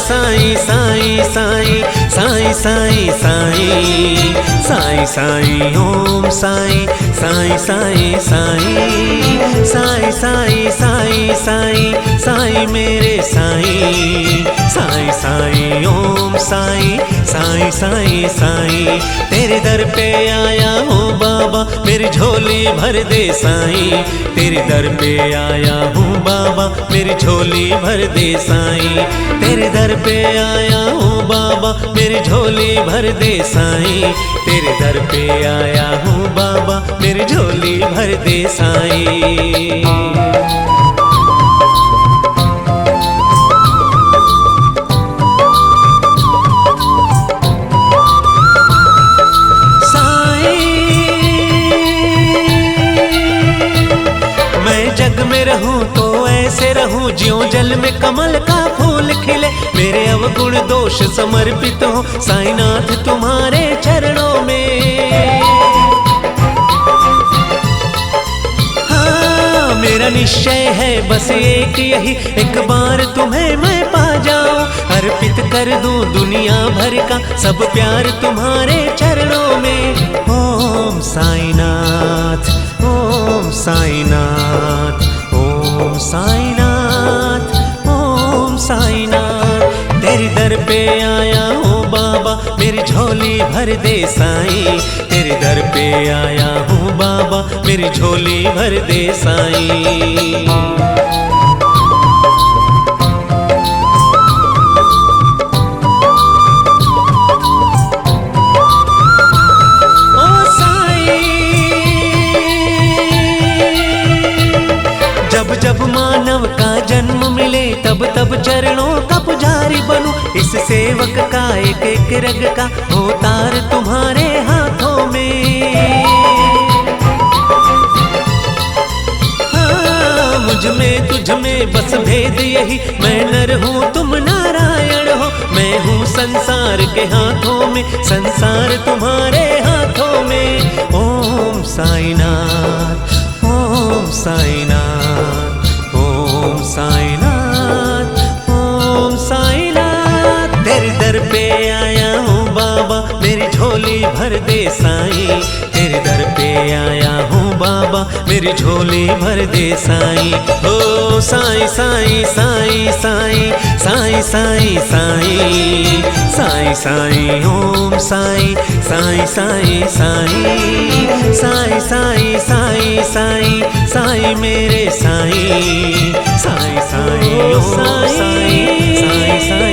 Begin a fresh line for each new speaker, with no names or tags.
साईं साईं साईं साईं साईं साईं साईं साईं ओम साईं साईं साईं साईं साईं साईं साईं साईं साईं मेरे साईं साईं साईं ओम साईं साईं साईं साईं तेरे दर पे आया हूँ बाबा मेरी झोली भर दे साईं तेरे दर पे आया हूँ बाबा मेरी झोली भर दे साईं तेरे दर पे आया हूँ बाबा मेरी झोली भर दे साईं तेरे दर पे आया हूँ बाबा मेरी झोली भर दे साईं। रहूं तो ऐसे रहूं ज्यों जल में कमल का फूल खिले मेरे अवगुण दोष समर्पित हो साईनाथ तुम्हारे चरणों में। हाँ मेरा निश्चय है बस एक यही एक बार तुम्हें मैं पा जाऊं अर्पित कर दूं दुनिया भर का सब प्यार तुम्हारे चरणों में। ओम साईनाथ ओम साईनाथ ओम साईनाथ ओम साईनाथ तेरे दर पे आया हूँ बाबा मेरी झोली भर दे साईं तेरे दर पे आया हूँ बाबा मेरी झोली भर दे साईं। जब मानव का जन्म मिले तब तब चरणों का पुजारी बनूं इस सेवक का एक एक रग का अवतार तुम्हारे हाथों में। हाँ मुझ में तुझ में बस भेद यही मैं नर हूँ तुम नारायण हो मैं हूँ संसार के हाथों में संसार तुम्हारे हाथों में। ओम साईनाथ ओम साईनाथ ओम साईनाथ ओम साईनाथ तेरे दर पे आया हूँ बाबा मेरी झोली भर दे साईं तेरे दर पे आया हूँ बाबा मेरी झोली भर दे साईं। ओ साईं साईं साईं साईं साईं साईं साईं साईं साईं ओम साईं साईं साईं साईं साईं साईं साईं साईं साईं मेरे साईं साईं साईं ओम साईं साईं साईं